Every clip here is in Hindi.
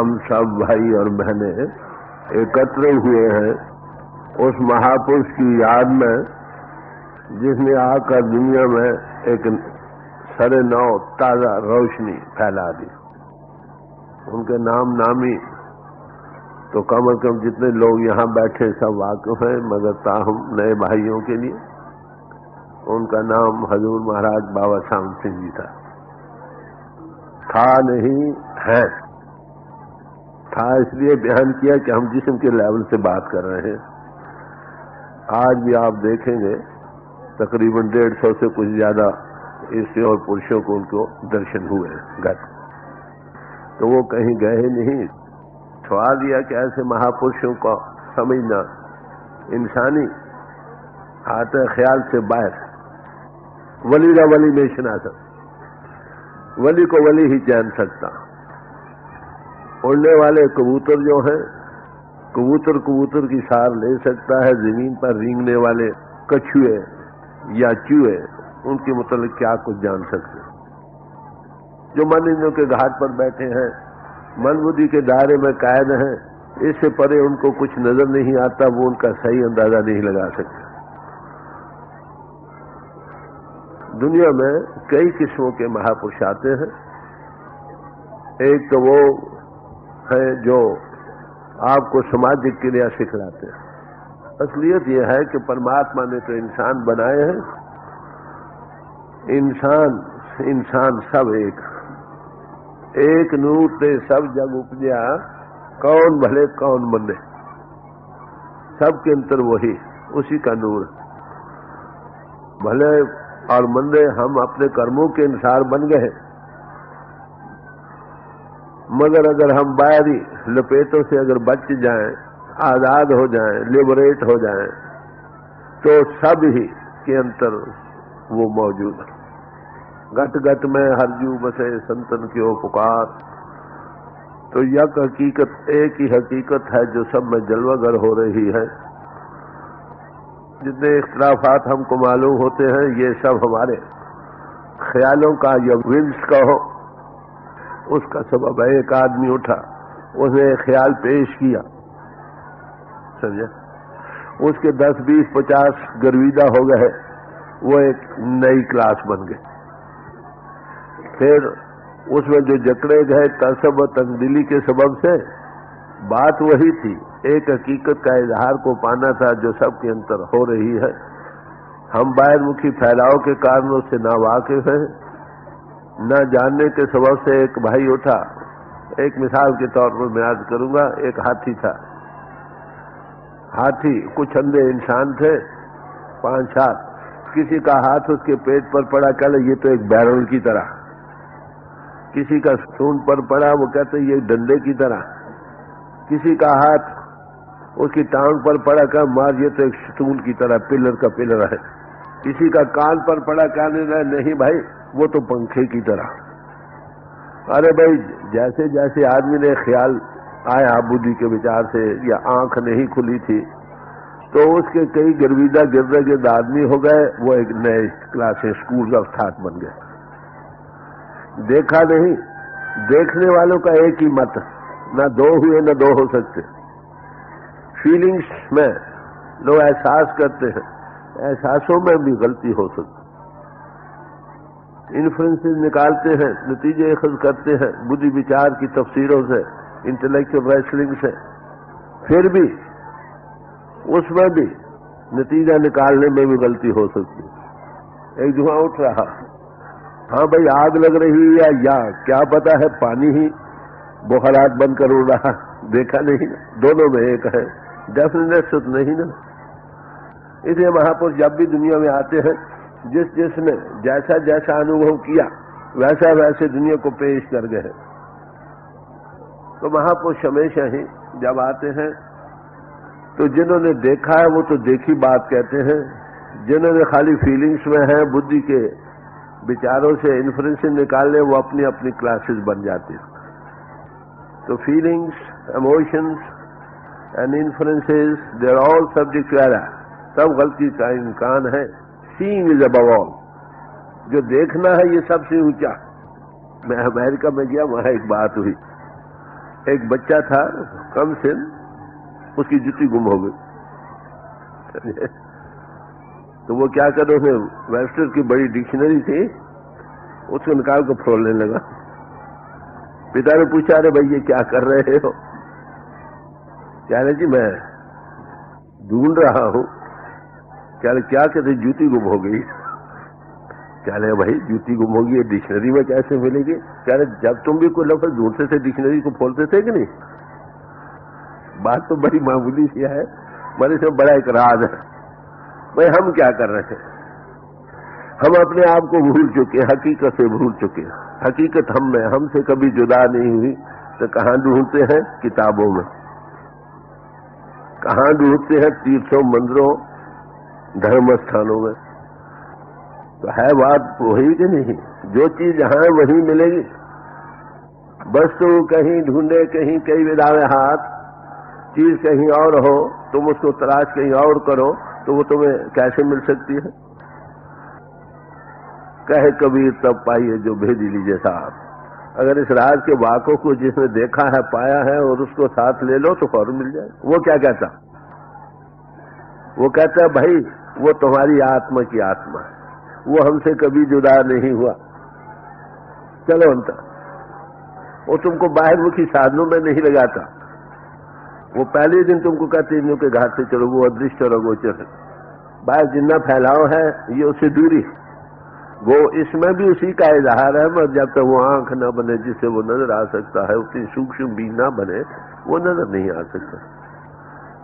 हम सब भाई और बहनें एकत्र हुए हैं उस महापुरुष की याद में जिसने आकर दुनिया में एक सरे नौ ताजा रोशनी फैला दी। उनके नाम नामी तो कम से कम जितने लोग यहाँ बैठे सब वाकिफ हैं, मगर ताहम नए भाइयों के लिए उनका नाम हजूर महाराज बाबा श्याम सिंह जी था नहीं है। था इसलिए बयान किया कि हम जिस्म के लेवल से बात कर रहे हैं। आज भी आप देखेंगे तकरीबन 150 से कुछ ज्यादा स्त्री और पुरुषों को उनको दर्शन हुए घर, तो वो कहीं गए नहीं। सवाल दिया कि ऐसे महापुरुषों को समझना इंसानी आते ख्याल से बाहर, वली का वली नहीं सुना सकता, वली को वली ही जान सकता। उड़ने वाले कबूतर जो हैं, कबूतर कबूतर की सार ले सकता है, जमीन पर रेंगने वाले कछुए या चूहे उनके मुतालिक क्या कुछ जान सकते। जो मन इंद्रियों के घाट पर बैठे हैं, मन बुद्धि के दायरे में कायद हैं, इससे परे उनको कुछ नजर नहीं आता, वो उनका सही अंदाजा नहीं लगा सकते। दुनिया में कई किस्मों के महापुरुष आते हैं। एक तो वो है जो आपको सामाजिक क्रिया सिखलाते हैं। असलियत यह है कि परमात्मा ने तो इंसान बनाए हैं, इंसान सब एक नूर ते सब जग उपजा, कौन भले कौन मंदे, सबके अंतर वही, उसी का नूर। भले और मंदे हम अपने कर्मों के अनुसार बन गए, मगर अगर हम बाहरी लपेटों से अगर बच जाएं, आजाद हो जाएं, लिबरेट हो जाएं, तो सब ही के अंतर वो मौजूद है। घट घट में हर जू बसे संतन क्यों पुकार, तो यह हकीकत एक ही हकीकत है जो सब में जलवागर हो रही है। जितने इख्तलाफात हमको मालूम होते हैं, ये सब हमारे ख्यालों का या विल्स का हो, उसका सबब है। एक आदमी उठा, उसने एक ख्याल पेश किया, समझे, उसके 10, 20, 50 गर्विदा हो गए, वो एक नई क्लास बन गई। फिर उसमें जो जकड़े गए तसब व तंगदिली के सबब से, बात वही थी, एक हकीकत का इजहार को पाना था जो सबके अंतर हो रही है। हम बाहरमुखी फैलाव के कारणों से ना वाकिफ हैं, न जानने के सबब से। एक भाई उठा, एक मिसाल के तौर पर मैं याद करूंगा, एक हाथी था। हाथी, कुछ अंधे इंसान थे, 5-7, किसी का हाथ उसके पेट पर पड़ा, कहले ये तो एक बैरल की तरह, किसी का सूंड पर पड़ा, वो कहते ये डंडे की तरह, किसी का हाथ उसकी टांग पर पड़ा, कहा मार ये तो एक स्टूल की तरह, पिलर का पिलर है। किसी का कान पर पड़ा, कहने नहीं भाई वो तो पंखे की तरह। अरे भाई, जैसे जैसे आदमी ने ख्याल आया बुद्धि के विचार से, या आंख नहीं खुली थी, तो उसके कई गर्विदा गिर्द गिर्द आदमी हो गए, वो एक नए क्लास स्कूल ऑफ थॉट बन गए। देखा नहीं, देखने वालों का एक ही मत, ना दो हुए न दो हो सकते। फीलिंग्स में लोग एहसास करते हैं, एहसासों में भी गलती हो सकती। इन्फ्लुएंसेस निकालते हैं, नतीजे अखज़ करते हैं बुद्धि विचार की तफसीरों से, इंटेलेक्चुअल रेसलिंग से, फिर भी उसमें भी नतीजा निकालने में भी गलती हो सकती। एक धुआं उठ रहा, हाँ भाई आग लग रही है, या क्या पता है पानी ही बुखारात बनकर उड़ रहा, देखा नहीं, दोनों में एक है, डेफिनेटनेस तो नहीं ना। इसलिए महापुरुष जब भी दुनिया में आते हैं, जिसने जैसा जैसा अनुभव किया वैसा वैसे दुनिया को पेश कर गए। तो महापुरुष हमेशा ही जब आते हैं तो जिन्होंने देखा है वो तो देखी बात कहते हैं, जिन्होंने खाली फीलिंग्स में है, बुद्धि के विचारों से इन्फ्लुएंस निकालने, वो अपनी अपनी क्लासेस बन जाती हैं। तो feelings, emotions and influences, they are all subject to error, सब गलती का इम्कान है। सीइंग इज अबव ऑल, जो देखना है ये सबसे ऊंचा। मैं अमेरिका में गया, वहां एक बात हुई, एक बच्चा था कम से, उसकी जूती गुम हो गई। तो वो क्या करे, उसने वेबस्टर की बड़ी डिक्शनरी थी, उसको निकाल कर फोड़ने लगा। पिता ने पूछा, अरे भाई ये क्या कर रहे हो? कह रहे जी मैं ढूंढ रहा हूं। कह रहे क्या कहते, जूती गुम हो गई। कह रहे भाई जूती गुम होगी ये डिक्शनरी में कैसे मिलेगी? कह रहे जब तुम भी कोई लफ्ज ढूंढते थे डिक्शनरी को खोलते थे कि नहीं? बात तो बड़ी मामूली सी है, मगर इसमें बड़ा एक राज है। भाई हम क्या कर रहे हैं, हम अपने आप को भूल चुके, हकीकत से भूल चुके। हकीकत हम में, हमसे कभी जुदा नहीं हुई। तो कहां ढूंढते हैं? किताबों में। कहां ढूंढते हैं? तीर्थों, मंदिरों, धर्म स्थानों में। तो है बात वही कि नहीं? जो चीज जहां वही मिलेगी। वस्तु कहीं ढूंढे, कहीं कई विधावे हाथ, चीज कहीं और हो, तुम उसको तलाश कहीं और करो, तो वो तुम्हें कैसे मिल सकती है? कहे कबीर तब पाइए जो भेदी लीजिए साहब। अगर इस राज के वाकों को जिसने देखा है, पाया है, और उसको साथ ले लो तो फौरन मिल जाए। वो क्या कहता? वो कहता है भाई वो तुम्हारी आत्मा की आत्मा है, वो हमसे कभी जुदा नहीं हुआ। चलो अंतर, वो तुमको बाहरमुखी साधनों में नहीं लगाता। वो पहले दिन तुमको कहते इन के घाट से चलो, वो अदृश्य और अगोचर है। बाहर जितना फैलाव है ये उससे दूरी, वो इसमें भी उसी का इजहार है। मगर जब तक वो आंख न बने जिससे वो नजर आ सकता है, उतनी सूक्ष्म भी ना बने, वो नजर नहीं आ सकता।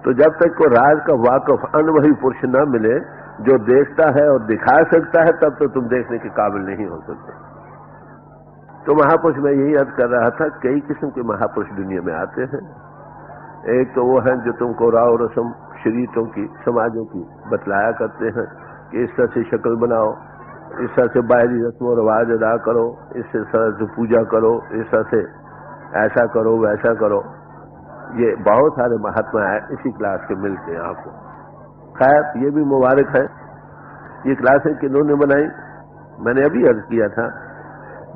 तो जब तक को राज का वाकफ अनुभवी पुरुष न मिले जो देखता है और दिखा सकता है, तब तो तुम देखने के काबिल नहीं हो सकते। तो महापुरुष, मैं यही अर्ज कर रहा था, कई किस्म के महापुरुष दुनिया में आते हैं। एक तो वो है जो तुमको राव रस्म शरीयतों की, समाजों की बतलाया करते हैं कि इस तरह से शक्ल बनाओ, इस तरह से बाहरी रस्म और रिवाज अदा करो, इस तरह से पूजा करो, इस तरह से ऐसा करो वैसा करो। ये बहुत सारे महात्मा है इसी क्लास के मिलते हैं आपको। खैर ये भी मुबारक है। ये क्लासें किन्होंने बनाई? मैंने अभी अर्ज किया था,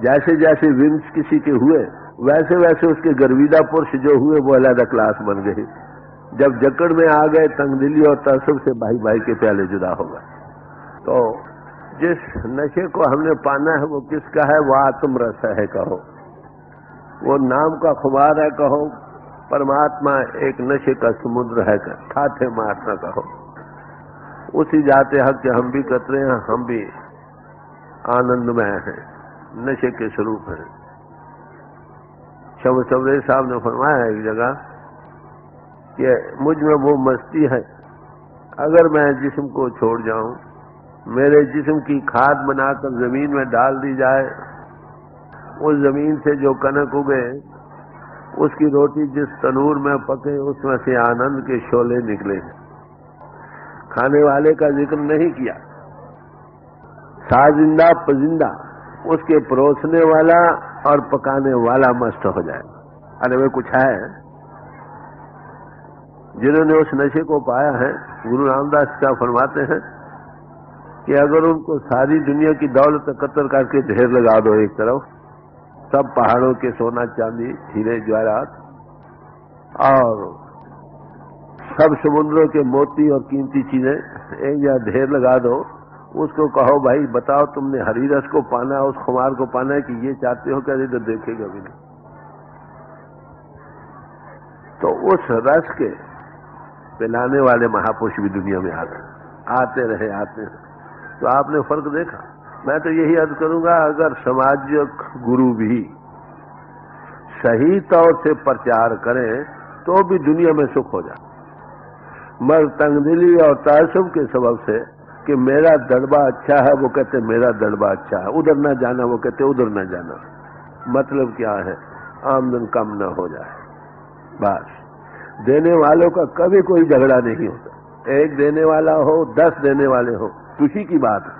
जैसे जैसे विम्स किसी के हुए वैसे वैसे उसके गर्विदा पुरुष जो हुए वो अलग क्लास बन गई। जब जकड़ में आ गए, तंगदिली और तसब से भाई भाई के प्याले जुदा हो गए। तो जिस नशे को हमने पाना है वो किसका है? वो आत्मरस है कहो, वो नाम का खुमार है कहो, परमात्मा एक नशे का समुद्र है कर, ठाठे मारना कहो। उसी जाते हक के हम भी कतरे हैं, हम भी आनंदमय हैं, नशे के स्वरूप हैं। शब सवरे साहब ने फरमाया एक जगह कि मुझ में वो मस्ती है, अगर मैं जिस्म को छोड़ जाऊं, मेरे जिस्म की खाद बनाकर जमीन में डाल दी जाए, उस जमीन से जो कनक उगे, उसकी रोटी जिस तनूर में पके, उसमें से आनंद के शोले निकले। खाने वाले का जिक्र नहीं किया, साजिंदा पजिंदा उसके परोसने वाला और पकाने वाला मस्त हो जाए। अरे वे कुछ है जिन्होंने उस नशे को पाया है। गुरु रामदास क्या फरमाते हैं कि अगर उनको सारी दुनिया की दौलत एकत्र करके ढेर लगा दो एक तरफ, सब पहाड़ों के सोना चांदी हीरे जवाहरात और सब समुद्रों के मोती और कीमती चीजें एक जगह ढेर लगा दो, उसको कहो भाई बताओ तुमने हरी रस को पाना है, उस खुमार को पाना है कि ये चाहते हो? क्या तो देखेगा भी नहीं। तो उस रस के पिलाने वाले महापुरुष भी दुनिया में आते रहे। तो आपने फर्क देखा। मैं तो यही अर्ज करूंगा, अगर समाजिक गुरु भी सही तौर से प्रचार करें तो भी दुनिया में सुख हो जाए। मगर तंगदिली और तासुब के सबब से कि मेरा दड़बा अच्छा है, वो कहते मेरा दड़बा अच्छा है, उधर न जाना, वो कहते उधर न जाना। मतलब क्या है? आमदन कम न हो जाए बस। देने वालों का कभी कोई झगड़ा नहीं होता। एक देने वाला हो, 10 देने वाले हो, खुशी की बात है।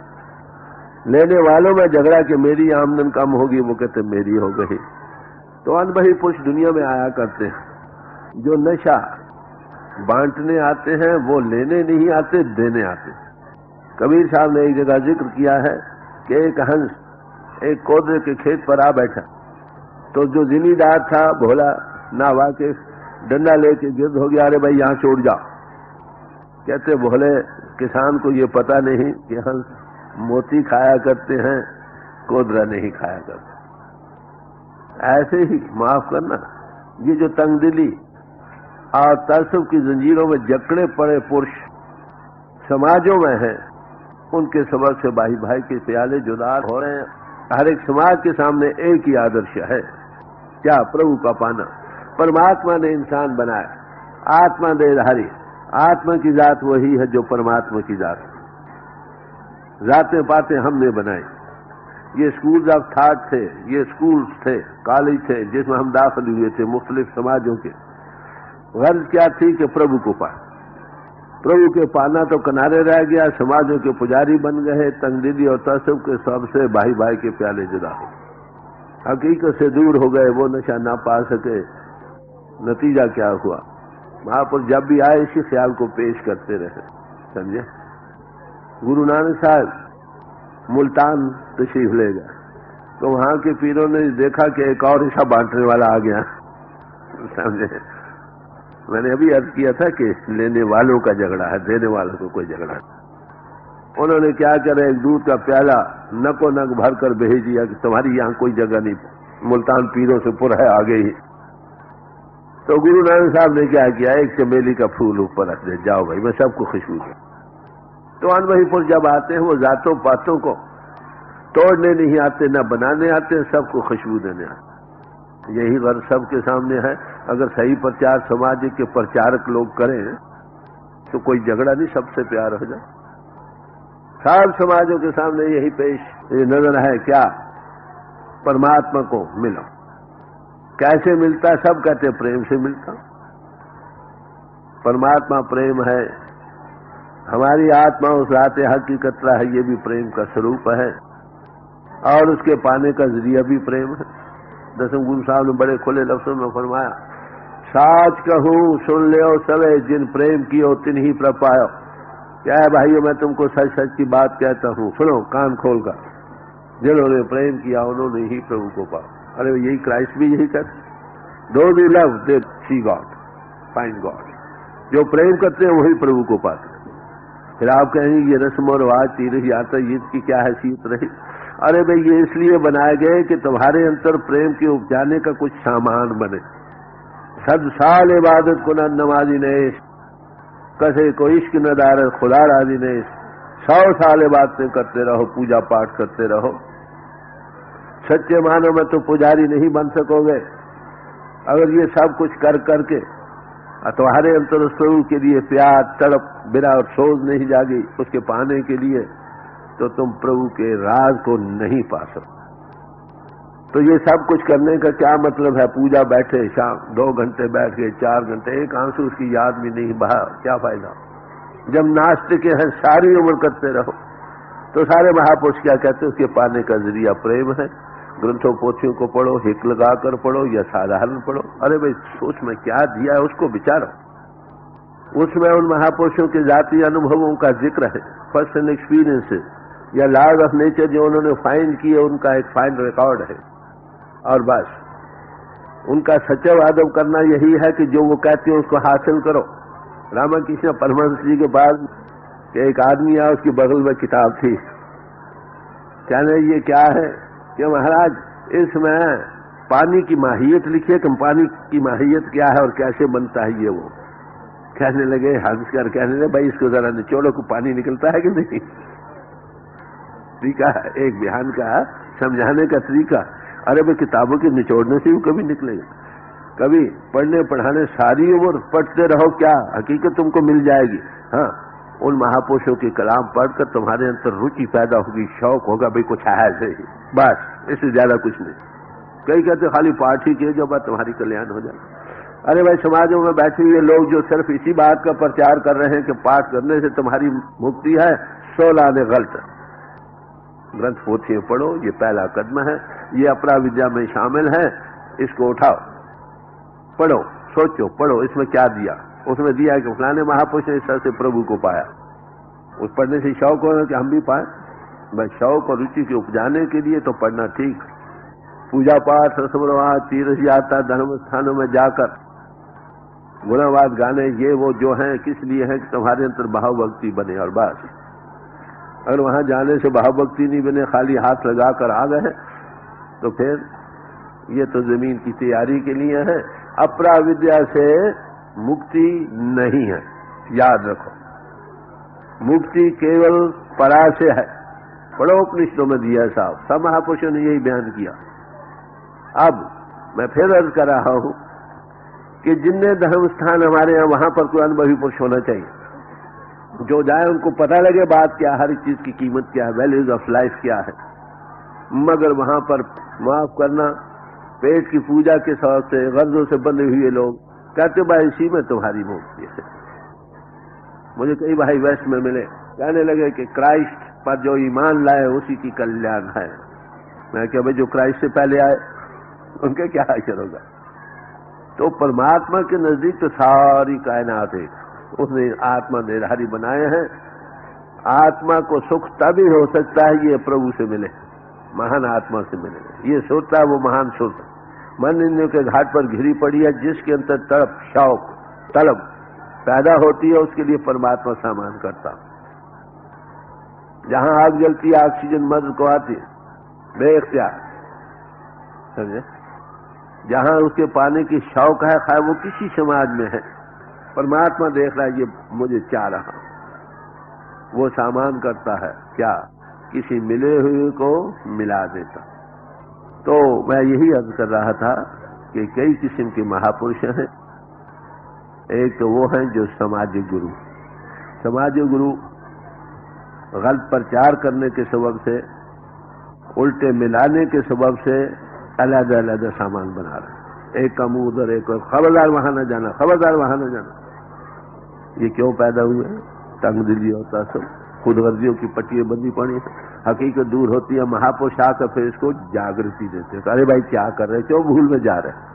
लेने वालों में झगड़ा कि मेरी आमदन कम होगी, वो कहते मेरी हो गई। तो अनबही पुरुष दुनिया में आया करते हैं। जो नशा बांटने आते हैं वो लेने नहीं आते, देने आते। कबीर साहब ने एक जगह जिक्र किया है कि एक हंस एक कोदरे के खेत पर आ बैठा, तो जो जिमीदार था भोला ना वाकिफ, डंडा लेके गिर्द हो गया, अरे भाई यहाँ से उड़ जाओ। कहते भोले किसान को ये पता नहीं कि हम मोती खाया करते हैं, कोदरा नहीं खाया करते। ऐसे ही माफ करना, ये जो तंगदिली और तसव्वुफ की जंजीरों में जकड़े पड़े पुरुष समाजों में हैं, उनके सबब से भाई भाई के प्याले जुदा हो रहे हैं। हर एक समाज के सामने एक ही आदर्श है, क्या? प्रभु का पाना। परमात्मा ने इंसान बनाया, आत्मा देहधारी, आत्मा की जात वही है जो परमात्मा की जात। जातें पाते हमने बनाई। ये स्कूल्स ऑफ थॉट थे, ये स्कूल्स थे, कॉलेज थे, जिसमें हम दाखिल हुए थे मुख्तलिफ समाजों के। गर्ज क्या थी कि प्रभु को पाए। प्रभु के पाना तो किनारे रह गया, समाजों के पुजारी बन गए, तंगदिली और तसव्वुफ के सबसे भाई भाई के प्याले जुदा हो, हकीकत से दूर हो गए, वो नशा ना पा सके। नतीजा क्या हुआ? महापुरुष जब भी आए इसी ख्याल को पेश करते रहे, समझे। गुरु नानक साहब मुल्तान तशरीफ ले गए, तो वहां के पीरों ने देखा कि एक और हिस्सा बांटने वाला आ गया, समझे। मैंने अभी अर्ज किया था कि लेने वालों का झगड़ा है, देने वालों को कोई झगड़ा नहीं। उन्होंने क्या करा, एक दूध का प्याला नको नक भर कर भेज दिया कि तुम्हारी यहाँ कोई जगह नहीं, मुल्तान पीरों से पुर है, आ गई। तो गुरु नानक साहब ने क्या किया, एक चमेली का फूल ऊपर रख दे, जाओ भाई मैं सबको खुशबू दूं। तो अनवहीपुर जब आते हैं वो जातों पातों को तोड़ने नहीं आते, न बनाने आते, सबको खुशबू देने आते। यही गर्ज सबके सामने है। अगर सही प्रचार समाज के प्रचारक लोग करें तो कोई झगड़ा नहीं, सबसे प्यार हो जाए। सब समाजों के सामने यही पेश ये नजर है, क्या? परमात्मा को मिलो। कैसे मिलता? सब कहते प्रेम से मिलता। परमात्मा प्रेम है, हमारी आत्मा उस राते हकीकत है, ये भी प्रेम का स्वरूप है, और उसके पाने का जरिया भी प्रेम है। दसम गुरु साहब ने बड़े खुले लफ्जों में फरमाया, साच कहूं सुन ले सवे, जिन प्रेम कियो तिन ही प्रपायो। क्या है भाइयों, मैं तुमको सच सच की बात कहता हूं, सुनो कान खोल कर। जिन्होंने प्रेम किया उन्होंने ही प्रभु को पाया। अरे यही क्राइस्ट भी यही कहते, दो दी love they C God, find God. जो प्रेम करते हैं वही प्रभु को पाते। फिर आप कहेंगे ये रस्म और रिवाज, तीर्थ यात्रा, ईद की क्या हैसियत रही? अरे भाई ये इसलिए बनाए गए कि तुम्हारे अंतर प्रेम के उपजाने का कुछ सामान बने। 100 साल इबादत को न नमाजी ने, कसे को इश्क न दार खुदा राजी ने, 100 साल इबादतें करते रहो, पूजा पाठ करते रहो। सच्चे मानो में तो पुजारी नहीं बन सकोगे अगर ये सब कुछ कर करके तुम्हारे अंतर उस प्रभु के लिए प्यार, तड़प, बिना और सोच नहीं जागी उसके पाने के लिए, तो तुम प्रभु के राज को नहीं पा सकते। तो ये सब कुछ करने का क्या मतलब है? पूजा बैठे शाम 2 घंटे बैठ गए, 4 घंटे, एक आंसू उसकी याद में नहीं बहा, क्या फायदा? जब नास्तिक हैं सारी उम्र करते रहो। तो सारे महापुरुष क्या कहते हैं? उसके पाने का जरिया प्रेम है। ग्रंथों पोथियों को पढ़ो, हिक लगा कर पढ़ो या साधारण पढ़ो। अरे भाई सोच में क्या दिया है उसको विचारो। उसमें उन महापुरुषों के जातीय अनुभवों का जिक्र है, पर्सनल एक्सपीरियंसेस या लॉज ऑफ नेचर जो उन्होंने फाइंड किए, उनका एक फाइंड रिकॉर्ड है। और बस उनका सच्चा अदब करना यही है कि जो वो कहते हैं उसको हासिल करो। रामकृष्ण परमहंस जी के पास एक आदमी आया, उसकी बगल में किताब थी, कहने ये क्या है कि महाराज इसमें पानी की माहियत लिखी है कि पानी की माहियत क्या है और कैसे बनता है ये वो। कहने लगे, हंस कर कहने लगे, भाई इसको जरा निचोड़ो को पानी निकलता है कि नहीं। तरीका एक बयान का समझाने का तरीका। अरे भाई किताबों के निचोड़ने से भी कभी निकलेगा, कभी पढ़ने पढ़ाने सारी उम्र पढ़ते रहो, क्या हकीकत तुमको मिल जाएगी। हाँ, उन महापुरुषों के कलाम पढ़कर तुम्हारे अंदर रुचि पैदा होगी, शौक होगा, भाई कुछ है ऐसे ही, बस इससे ज्यादा कुछ नहीं। कई कहते खाली पाठ ही किए जो बात तुम्हारी कल्याण हो जाए। अरे भाई समाजों में बैठे हुए लोग जो सिर्फ इसी बात का प्रचार कर रहे हैं कि पाठ करने से तुम्हारी मुक्ति है, 16 ने गलत। ग्रंथ पोथियां पढ़ो, ये पहला कदम है, ये अपरा विद्या में शामिल है, इसको उठाओ, पढ़ो, सोचो, पढ़ो इसमें क्या दिया। उसमें दिया कि फलाने महापुरुष ने इस तरह से प्रभु को पाया। उस पढ़ने से शौक होना कि हम भी पाए। भाई शौक और रुचि के उपजाने के लिए तो पढ़ना ठीक, पूजा पाठ रस्म तीर्थ यात्रा धर्म स्थानों में जाकर गुणवाद गाने ये वो जो हैं किस लिए है कि तुम्हारे अंदर भाव भक्ति बने, और बस। अगर वहां जाने से भाव भक्ति नहीं बने, खाली हाथ लगाकर आ गए तो फिर ये तो जमीन की तैयारी के लिए है, अपरा विद्या से मुक्ति नहीं है। याद रखो, मुक्ति केवल परा से है। बड़ो उपनिषदों में दिया साहब, सब महापुरुषों ने यही बयान किया। अब मैं फिर अर्ज कर रहा हूं कि जिनने धर्म स्थान हमारे यहां, वहां पर कोई अनुभवी पुरुष होना चाहिए। जो जाए उनको पता लगे बात क्या, हर चीज की कीमत क्या है, वैल्यूज ऑफ लाइफ क्या है। मगर वहां पर माफ करना, पेट की पूजा के सौर से गर्जों से बंधे हुए लोग कहते भाई इसी में तुम्हारी मुक्ति है। मुझे कई भाई वेस्ट में मिले, कहने लगे कि क्राइस्ट पर जो ईमान लाए उसी की कल्याण है। मैं क्या भाई जो क्राइस्ट से पहले आए उनके क्या हासिल होगा। तो परमात्मा के नजदीक तो सारी कायनात है, उसने आत्मा निराहारी बनाए हैं। आत्मा को सुख तभी हो सकता है ये प्रभु से मिले, महान आत्मा से मिले। ये सोचता है वो महान सुख मन इंद्रियों के घाट पर घिरी पड़ी है, जिसके अंदर तड़प शौक तलब पैदा होती है, उसके लिए परमात्मा सामान करता। जहां आग जलती है ऑक्सीजन मर्द को आती है बेख्तियार, समझे। जहां उसके पाने की शौक है, खाए वो किसी समाज में है, परमात्मा देख रहा है ये मुझे चाह रहा, वो सामान करता है क्या, किसी मिले हुए को मिला देता। तो मैं यही अर्ज कर रहा था कि कई किस्म के महापुरुष हैं। एक तो वो हैं जो समाज गुरु, समाज गुरु गलत प्रचार करने के सबब से, उल्टे मिलाने के सबब से अलग अलग सामान बना रहे। एक का मुंह उधर, एक खबरदार वहां न जाना, खबरदार वहां न जाना। ये क्यों पैदा हुए? तंग दिली होता सब, खुदगर्जियों की पट्टियां बंदी पड़ी, हकीकत दूर होती है। महापुरुष आकर फिर इसको जागृति देते हैं, अरे भाई क्या कर रहे, क्यों भूल में जा रहे हैं।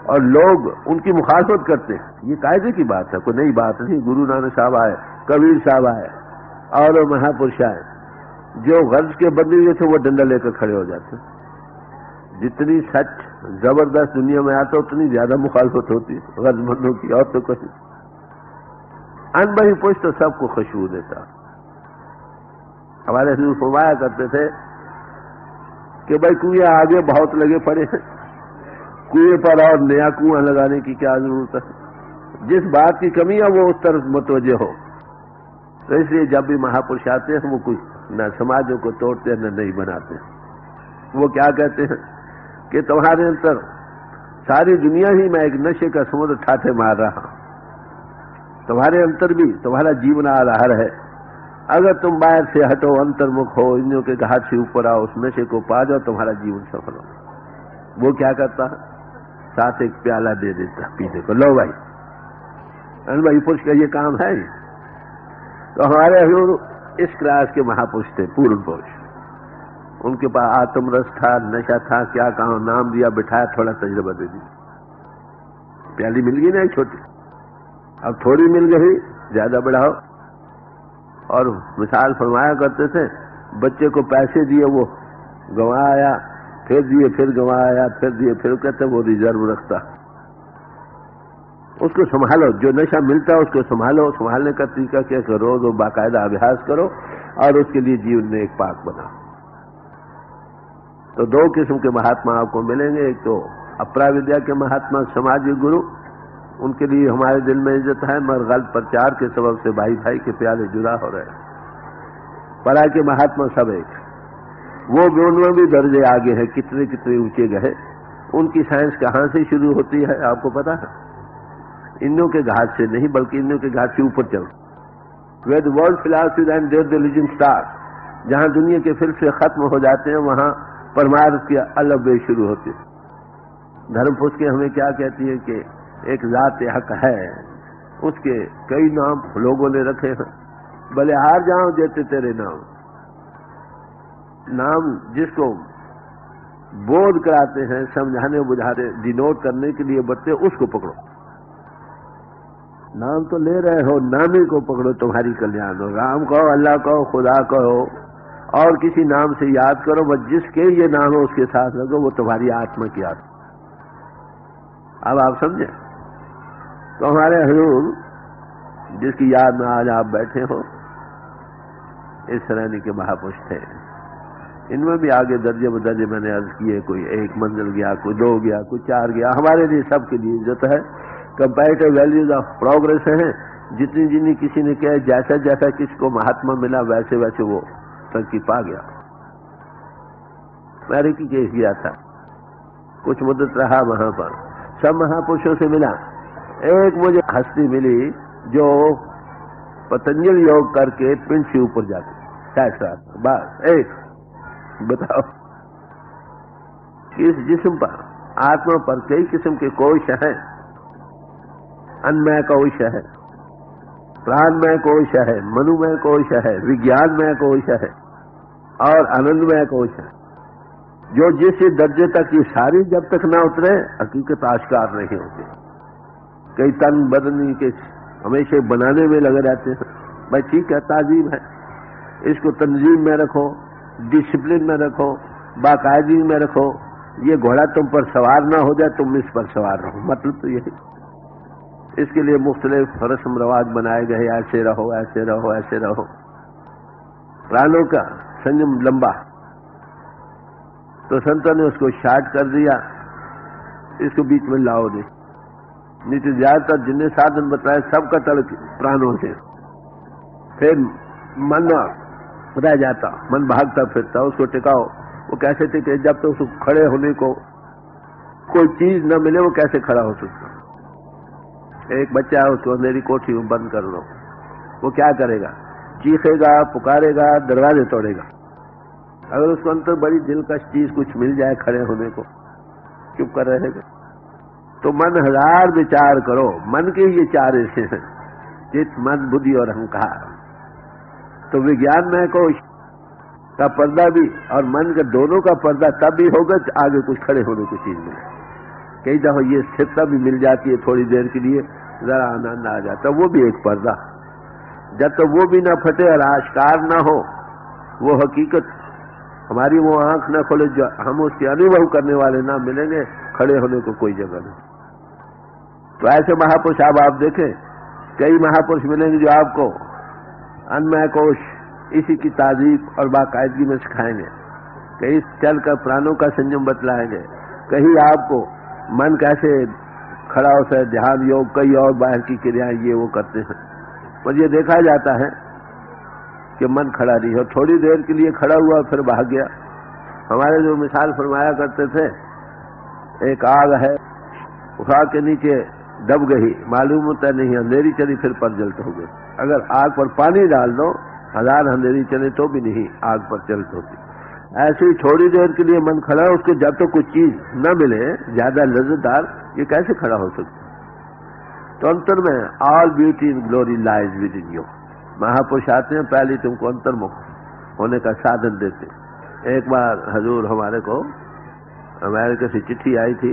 और लोग उनकी मुखालफत करते हैं, ये कायदे की बात है, कोई नई बात नहीं। गुरु नानक साहब आए, कबीर साहब आए और महापुरुष आए, जो गर्ज के बंदे हुए थे वो डंडा लेकर खड़े हो जाते। जितनी सच जबरदस्त दुनिया में आता उतनी ज्यादा मुखालफत होती है गर्जमंदों की, और तो कुछ। अनबही पुरुष तो सबको खुशबू देता। हमारे हजूर फरमाया करते थे कि भाई कुएं आगे बहुत लगे पड़े हैं, कुएं पर और नया कुआं लगाने की क्या जरूरत है। जिस बात की कमी है वो उस तरफ मुतवज्जे हो। तो इसलिए जब भी महापुरुष आते हैं वो कुछ न समाजों को तोड़ते हैं न नहीं बनाते हैं। वो क्या कहते हैं कि तुम्हारे अंदर सारी दुनिया ही में एक नशे का समुद्र ठाठे मार रहा, तुम्हारे अंतर भी तुम्हारा जीवन आधार है। अगर तुम बाहर से हटो, अंतर्मुख हो, इंद्रियों के घाट से ऊपर आओ, उस नशे को पा जाओ, तुम्हारा जीवन सफल हो। वो क्या करता है, साथ एक प्याला दे देता पीने को, लो भाई। भाई पुरुष का ये काम है। तो हमारे हजूर इस क्लास के महापुरुष थे, पूर्ण पुरुष। उनके पास आत्म रस था, नशा था, क्या कहा, नाम दिया, बिठाया, थोड़ा तजुर्बा दे दी, प्याली मिल गई ना एक छोटी, अब थोड़ी मिल गई, ज्यादा बढ़ाओ। और मिसाल फरमाया करते थे, बच्चे को पैसे दिए, वो गंवाया, फिर दिए, फिर गंवाया, फिर दिए, फिर कहते वो रिजर्व रखता। उसको संभालो, जो नशा मिलता है उसको संभालो। संभालने का तरीका क्या करो, रोज वो बाकायदा अभ्यास करो और उसके लिए जीवन में एक पाक बनाओ। तो दो किस्म के महात्मा आपको मिलेंगे, एक तो अपरा विद्या के महात्मा समाज गुरु, उनके लिए हमारे दिल में इज्जत है, मगर गलत प्रचार के सबब से भाई भाई के प्यारे जुदा हो रहे हैं। परा के महात्मा सब एक, वो भी उनमें भी दर्जे आगे है, कितने कितने ऊंचे गए। उनकी साइंस कहां से शुरू होती है आपको पता है? इंद्रियों के घाट से नहीं, बल्कि इंद्रियों के घाट से ऊपर चल। Where the world philosophy and their religion start, जहां दुनिया के फिल्सफे खत्म हो जाते हैं वहां परमार्थ की अलग वे शुरू होती है। धर्म पुरुष के हमें क्या कहती है कि एक जात हक है, उसके कई नाम लोगों ने रखे हैं, भले हार जाओ देते तेरे नाम। नाम जिसको बोध कराते हैं, समझाने बुझाने डिनोट करने के लिए बच्चे, उसको पकड़ो। नाम तो ले रहे हो, नाम ही को पकड़ो, तुम्हारी कल्याण हो। राम कहो, अल्लाह कहो, खुदा कहो, और किसी नाम से याद करो, बस जिसके ये नाम है उसके साथ लगो, वो तुम्हारी आत्मा की याद। अब आप समझे? तो हमारे हुजूर जिसकी याद में आज आप बैठे हो, इस श्रेणी के महापुरुष थे। इनमें भी आगे दर्जे बदर्जे मैंने अर्ज किए, कोई 1 मंजिल गया, कोई 2 गया, कोई 4 गया। हमारे लिए सबके लिए इज्जत है। कंपैरेटिव वैल्यूज ऑफ प्रोग्रेस है। जितनी जितनी किसी ने कहा, जैसा जैसा किसको महात्मा मिला वैसे वैसे वो तरक्की पा गया। मैं ऋषिकेश गया था, कुछ मुद्दत रहा वहां पर, सब महापुरुषों से मिला। एक मुझे हस्ती मिली जो पतंजल योग करके पिंड से ऊपर जाती, बस एक। बताओ, इस जिस्म पर, आत्मा पर कई किस्म के कोश हैं। अन्नमय कोश है, प्राणमय कोश है, मनुमय कोश है, विज्ञानमय कोश है और आनंदमय कोश है। जो जिस दर्जे तक ये सारी जब तक ना उतरे, हकीकत आश्कार नहीं होती। कई तन बदनी के हमेशा बनाने में लगे रहते हैं। भाई ठीक है, ताजीब है, इसको तंजीम में रखो, डिसिप्लिन में रखो, बाकायदगी में रखो। ये घोड़ा तुम पर सवार ना हो जाए, तुम इस पर सवार रहो, मतलब तो यही। इसके लिए मुख्तलिफ रस्म रवाज बनाए गए, ऐसे रहो, ऐसे रहो, ऐसे रहो। प्राणों का संयम लंबा, तो संतों ने उसको शार्ट कर दिया, इसको बीच में लाओ दे। नीचे ज्यादातर जिन्हें साधन बताए सबका तड़क प्राणों से, फिर मन रह जाता, मन भागता फिरता, उसको टिकाओ। वो कैसे टिके? जब तो उसको खड़े होने को कोई चीज न मिले, वो कैसे खड़ा हो सकता? एक बच्चा है, उसको अंधेरी कोठी में बंद कर लो, वो क्या करेगा? चीखेगा, पुकारेगा, दरवाजे तोड़ेगा। अगर उसको अंतर बड़ी दिलकश चीज कुछ मिल जाए खड़े होने को, चुप कर रहेगा। तो मन 1000 विचार करो, मन के ये 4 ऐसे हैं, चित्त, मन, बुद्धि और अहंकार। तो विज्ञान में कोश का पर्दा भी और मन का दोनों का पर्दा तब भी होगा आगे कुछ खड़े होने की चीज मिले। कई दफा ये स्थिरता भी मिल जाती है, थोड़ी देर के लिए जरा आनंद आ जाता, वो भी एक पर्दा। जब तक वो भी ना फटे और आश्कार ना हो, वो हकीकत हमारी वो आंख न खोले, जो हम उसके अनुभव करने वाले ना मिलेंगे, खड़े होने को कोई जगह नहीं। तो ऐसे महापुरुष आप देखें, कई महापुरुष मिलेंगे जो आपको अन्नमय कोश इसी की ताजीब और बाकायदगी में सिखाएंगे। कहीं चलकर प्राणों का संयम बतलाएंगे, कहीं आपको मन कैसे खड़ा हो सके, ध्यान योग, कई और बाहर की क्रियाएं ये वो करते हैं। पर ये देखा जाता है कि मन खड़ा नहीं हो, थोड़ी देर के लिए खड़ा हुआ फिर भाग गया। हमारे जो मिसाल फरमाया करते थे, एक आग है, उठा के नीचे दब गई, मालूम होता नहीं, अंधेरी चली फिर पर जलते हो गए। अगर आग पर पानी डाल दो, 1000 अंधेरी चले तो भी नहीं आग पर जलते होती। ऐसे ही थोड़ी देर के लिए मन खड़ा है, उसको जब तक तो कुछ चीज न मिले ज्यादा लज्जतदार, ये कैसे खड़ा हो सकता? तो अंतर में all beauty and glory lies with in you. महापुरुष आते हैं, पहले तुमको अंतर्मुख होने का साधन देते। एक बार हजूर हमारे को अमेरिका से चिट्ठी आई थी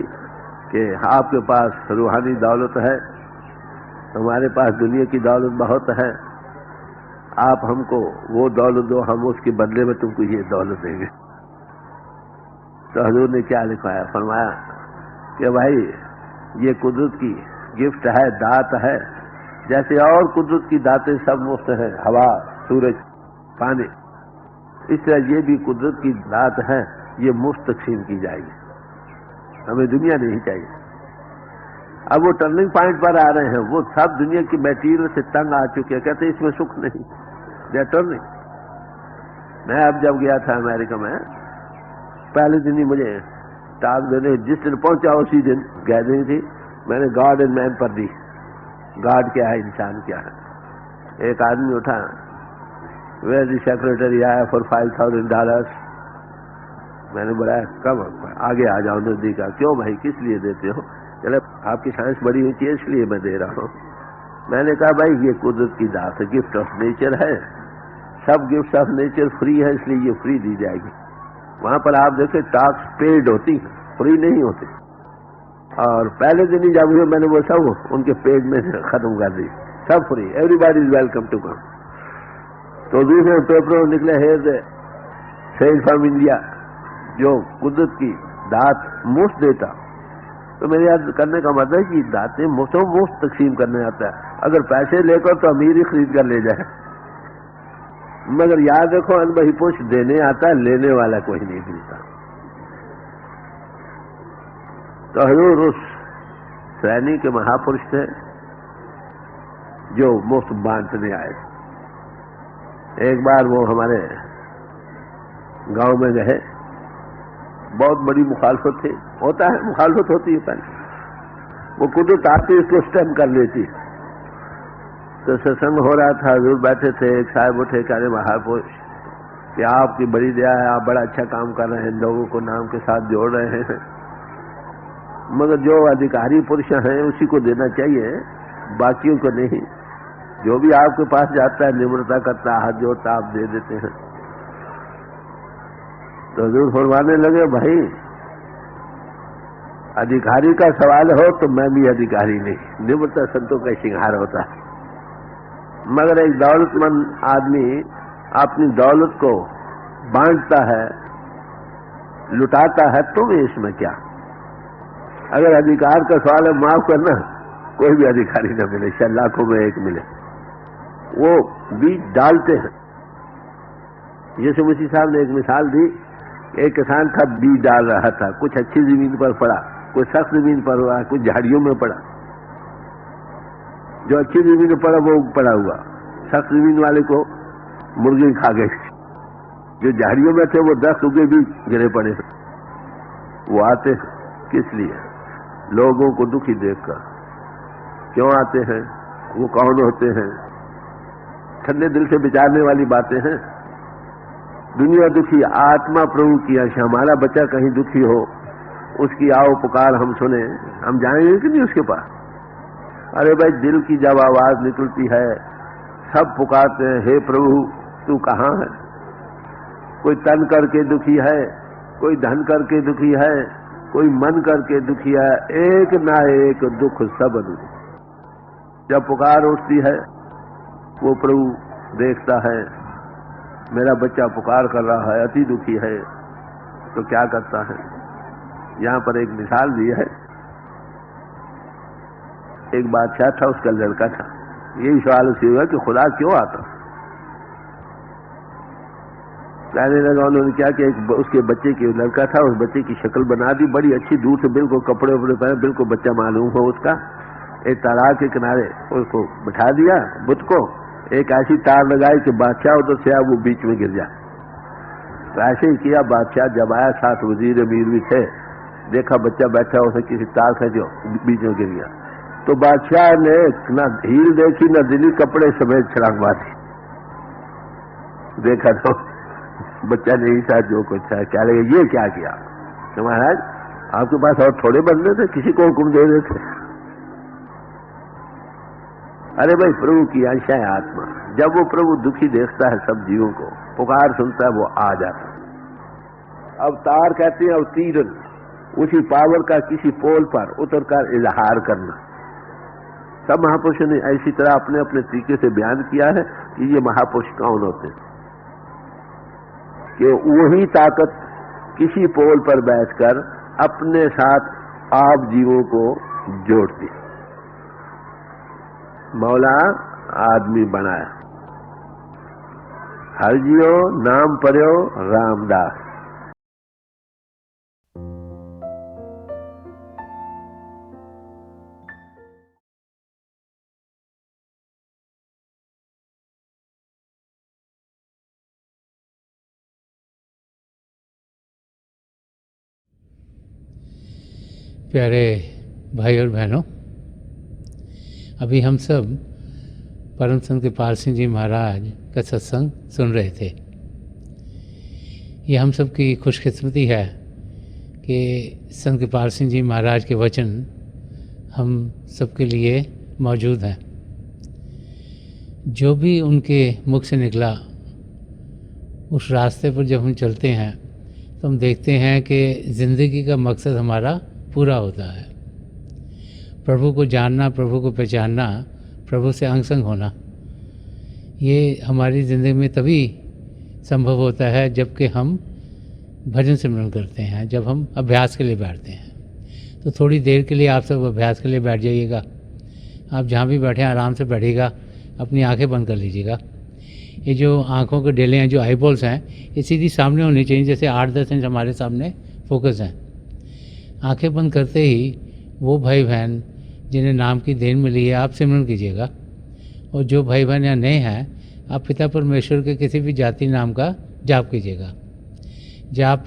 कि आपके पास रूहानी दौलत है, हमारे पास दुनिया की दौलत बहुत है, आप हमको वो दौलत दो, हम उसके बदले में तुमको ये दौलत देंगे। तो हजूर ने क्या लिखवाया? फरमाया कि भाई ये कुदरत की गिफ्ट है, दात है, जैसे और कुदरत की दातें सब मुफ्त है, हवा, सूरज, पानी, इस तरह ये भी कुदरत की दात है, ये मुफ्त तकसीम की जाएगी, हमें दुनिया नहीं चाहिए। अब वो टर्निंग पॉइंट पर आ रहे हैं, वो सब दुनिया की मटेरियल से तंग आ चुके हैं, कहते इसमें सुख नहीं, दे टर्निंग। मैं अब जब गया था अमेरिका में, पहले दिन ही मुझे टास्क देने, जिस दिन पहुंचा उसी दिन गैदरिंग थी, मैंने गॉड एंड मैन पर दी, गॉड क्या है, इंसान क्या है। एक आदमी उठा, वेयर द सेक्रेटरी आया फॉर $5000। मैंने बोला कब, आगे आ जाओ नजदीक। क्यों भाई, किस लिए देते हो? चलो आपकी साइंस बड़ी ऊंची है इसलिए मैं दे रहा हूं। मैंने कहा भाई ये कुदरत की दात है, गिफ्ट ऑफ नेचर है, सब गिफ्ट ऑफ नेचर फ्री है, इसलिए ये फ्री दी जाएगी। वहां पर आप देखें टैक्स पेड होती है, फ्री नहीं होती। और पहले दिन ही जब हुए मैंने वो सब उनके पेड में खत्म कर दी, सब free, everybody is welcome to come. तो दूसरे पेपर में निकले, हेयर सेल फ्रॉम इंडिया, जो कुदरत की दात मुफ्त देता। तो मेरे याद करने का मतलब है कि दातें मुफ्त तकसीम करने आता है। अगर पैसे लेकर तो अमीर ही खरीद कर ले जाए, मगर याद रखो अनबही पुष्ट देने आता है, लेने वाला कोई नहीं मिलता। तो हजूर उस श्रेणी के महापुरुष थे जो मुफ्त बांटने आए। एक बार वो हमारे गांव में गए, बहुत बड़ी मुखालफत थी, होता है मुखालफत होती है पहले, वो कुदरत आती उसको स्टेम कर लेती। तो सत्संग हो रहा था, हजूर बैठे थे, एक साहब उठे, कह रहे महापुरुष कि आपकी बड़ी दया है, आप बड़ा अच्छा काम कर रहे हैं, लोगों को नाम के साथ जोड़ रहे हैं, मगर जो अधिकारी पुरुष हैं उसी को देना चाहिए, बाकियों को नहीं। जो भी आपके पास जाता है निम्रता करता है, हाथ जोड़ता, आप दे देते हैं। तो हजूर फरमाने लगे, भाई अधिकारी का सवाल हो तो मैं भी अधिकारी नहीं, निम्रता संतों का श्रृंगार होता है। मगर एक दौलतमंद आदमी अपनी दौलत को बांटता है, लुटाता है, तो इसमें क्या। अगर अधिकार का सवाल है, माफ करना, कोई भी अधिकारी न मिले, शायद लाखों में एक मिले। वो बीज डालते हैं। यीशु मसीह साहब ने एक मिसाल दी, एक किसान था, बीज डाल रहा था, कुछ अच्छी जमीन पर पड़ा, कुछ सख्त जमीन पर हुआ, कुछ झाड़ियों में पड़ा। जो अच्छी जमीन में पड़ा वो पड़ा हुआ, सख्त जमीन वाले को मुर्गे खा गए। जो झाड़ियों में थे वो 10 उगे भी गिरे पड़े। वो आते किस लिए? लोगों को दुखी देखकर। क्यों आते हैं? वो कौन होते हैं? ठंडे दिल से विचारने वाली बातें हैं। दुनिया दुखी, आत्मा प्रभु की आशा, हमारा बच्चा कहीं दुखी हो, उसकी आओ पुकार हम सुने, हम जाएंगे कि नहीं उसके पास? अरे भाई, दिल की जब आवाज निकलती है सब पुकारते हैं, हे प्रभु तू कहाँ है? कोई तन करके दुखी है, कोई धन करके दुखी है, कोई मन करके दुखी है, एक ना एक दुख सब दुखी। जब पुकार उठती है वो प्रभु देखता है, मेरा बच्चा पुकार कर रहा है, अति दुखी है, तो क्या करता है? यहां पर एक मिसाल दी है। एक बादशाह था, उसका लड़का था। यही सवाल उससे हुआ कि खुदा क्यों आता? कहने लगा उन्होंने क्या कि उसके बच्चे की लड़का था, उस बच्चे की शक्ल बना दी बड़ी अच्छी, दूर से बिल्कुल कपड़े वपड़े पहने, बिल्कुल बच्चा मालूम हो उसका। एक तालाब के किनारे उसको बिठा दिया बुत को, एक ऐसी तार लगाई कि बादशाह उधर से आया, वो बीच में गिर जाए। तो ऐसे ही किया। बादशाह जब आया, साथ वजीर अमीर भी थे, देखा बच्चा बैठा, उसे किसी तार से जो बीच में गिर गया। तो बादशाह ने न ढील देखी न दिली, कपड़े समेत छलांग मारी। देखा तो बच्चा नहीं था, जो कुछ था। क्या लगे ये क्या किया? तो महाराज आपके पास और थोड़े बंदे थे, किसी को हुक्म दे देते। अरे भाई, प्रभु की आशा है आत्मा। जब वो प्रभु दुखी देखता है सब जीवों को, पुकार सुनता है, वो आ जाता है। अवतार कहते हैं अवतीरण, उसी पावर का किसी पोल पर उतरकर इजहार करना। सब महापुरुषों ने ऐसी तरह अपने अपने तरीके से बयान किया है कि ये महापुरुष कौन होते हैं, कि वही ताकत किसी पोल पर बैठकर अपने साथ आप जीवों को जोड़ती। मौला आदमी बनाया, हर जियो नाम पर्यो रामदास। प्यारे भाई और बहनों, अभी हम सब परम संत कृपाल सिंह जी महाराज का सत्संग सुन रहे थे। ये हम सब की खुशकिस्मती है कि संत कृपाल सिंह जी महाराज के वचन हम सबके लिए मौजूद हैं। जो भी उनके मुख से निकला, उस रास्ते पर जब हम चलते हैं तो हम देखते हैं कि ज़िंदगी का मकसद हमारा पूरा होता है। प्रभु को जानना, प्रभु को पहचानना, प्रभु से अंग संग होना, ये हमारी ज़िंदगी में तभी संभव होता है जबकि हम भजन सिमरन करते हैं, जब हम अभ्यास के लिए बैठते हैं। तो थोड़ी देर के लिए आप सब अभ्यास के लिए बैठ जाइएगा। आप जहाँ भी बैठे आराम से बैठिएगा, अपनी आंखें बंद कर लीजिएगा। ये जो आँखों के डेले हैं, जो आईबॉल्स हैं, ये सीधी सामने होनी चाहिए, जैसे 8-10 इंच हमारे सामने फोकस हैं। आंखें बंद करते ही वो भाई बहन जिन्हें नाम की देन मिली है, आप सिमरन कीजिएगा। और जो भाई बहन यहाँ नए हैं, आप पिता परमेश्वर के किसी भी जाति नाम का जाप कीजिएगा। जाप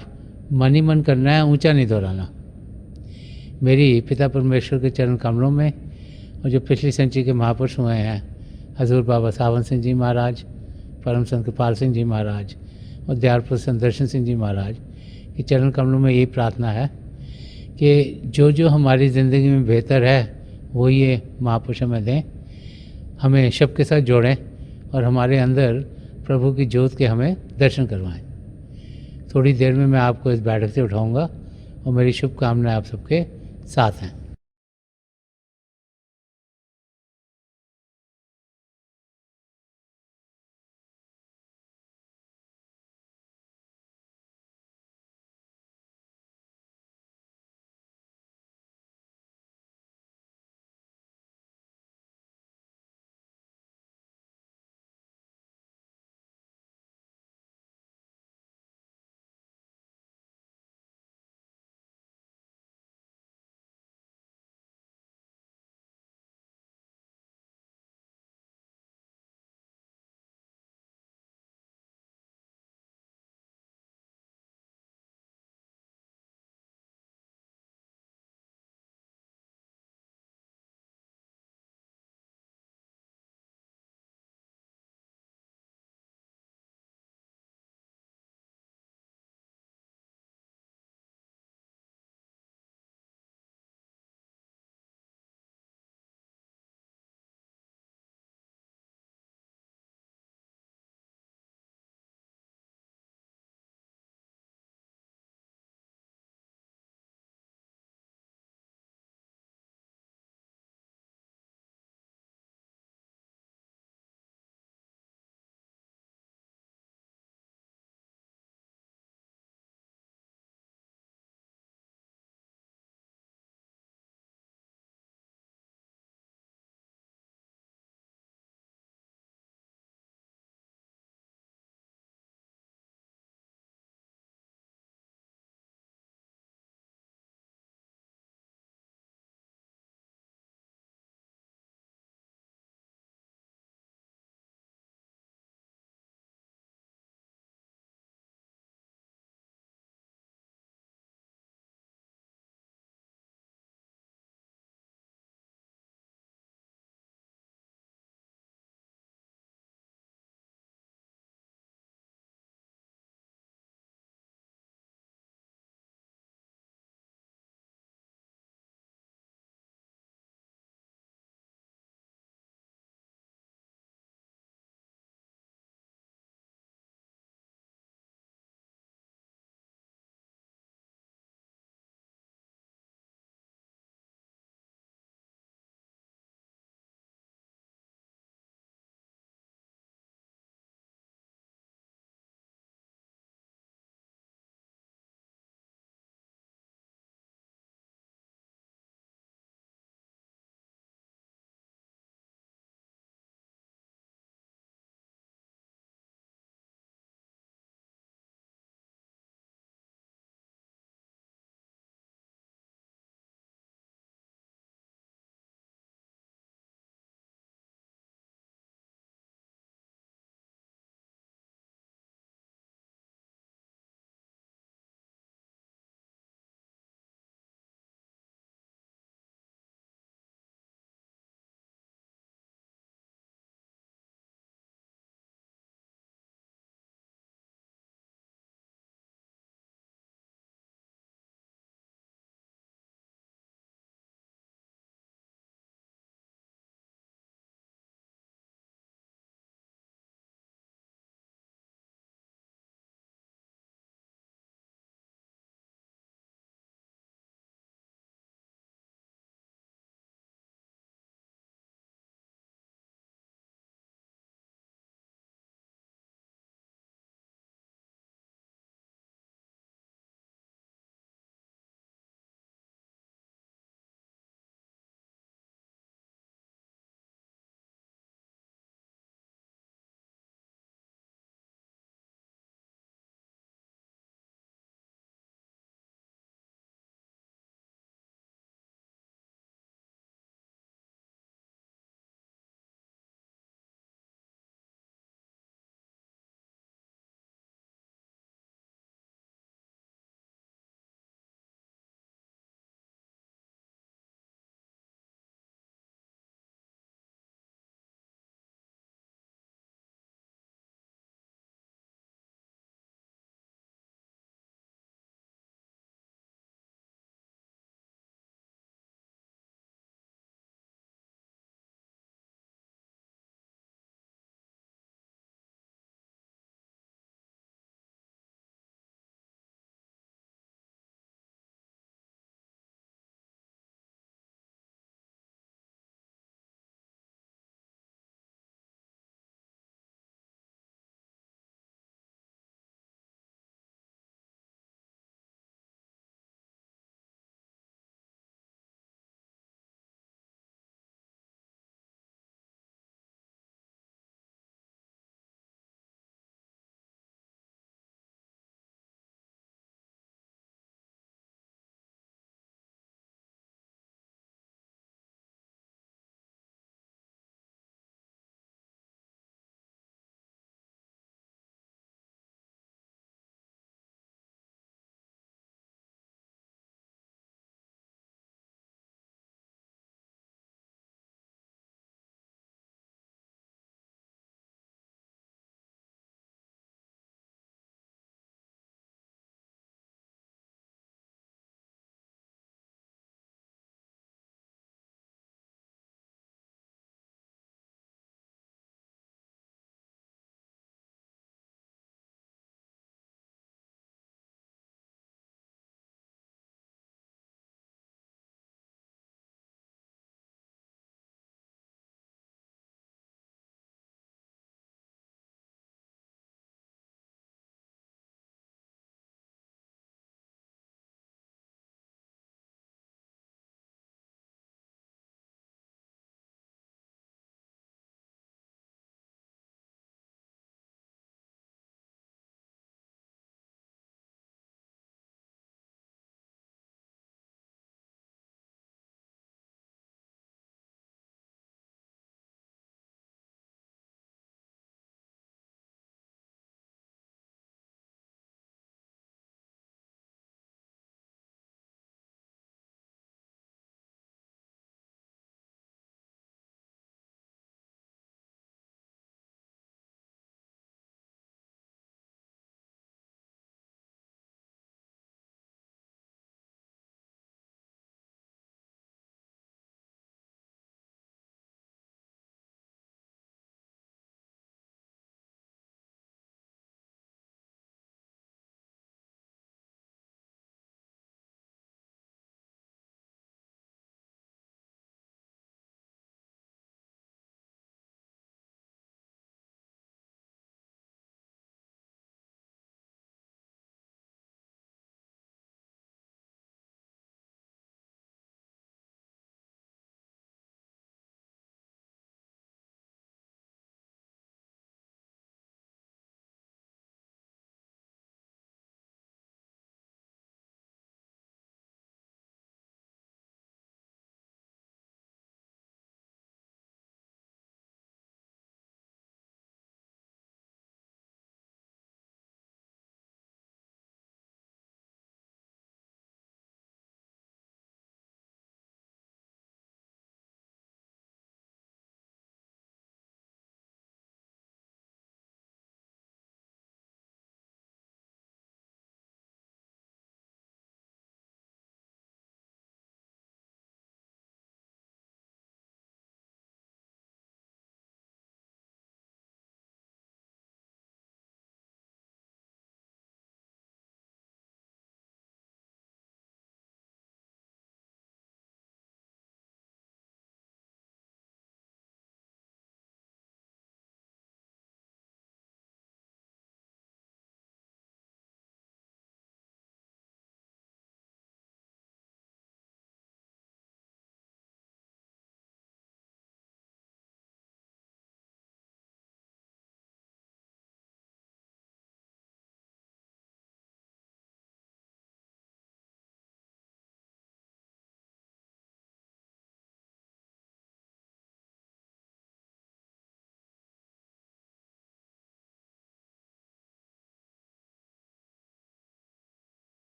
मन ही मन करना है, ऊंचा नहीं दोहराना। मेरी पिता परमेश्वर के चरण कमलों में, और जो पिछली संचि के महापुरुष हुए हैं, हजूर बाबा सावन सिंह जी महाराज, परम संत कृपाल सिंह जी महाराज और दयालपुर संत दर्शन सिंह जी महाराज के चरण कमलों में यही प्रार्थना है कि जो जो हमारी ज़िंदगी में बेहतर है वो ये महापुरुष हमें दें, हमें शब के साथ जोड़ें और हमारे अंदर प्रभु की ज्योत के हमें दर्शन करवाएं। थोड़ी देर में मैं आपको इस बैठक से उठाऊंगा और मेरी शुभकामनाएं आप सबके साथ हैं।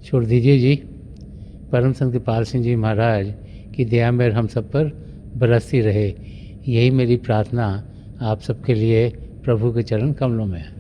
छोड़ दीजिए जी। परम संत कृपाल सिंह जी महाराज की दया मेहर हम सब पर बरसती रहे, यही मेरी प्रार्थना आप सबके लिए प्रभु के चरण कमलों में है।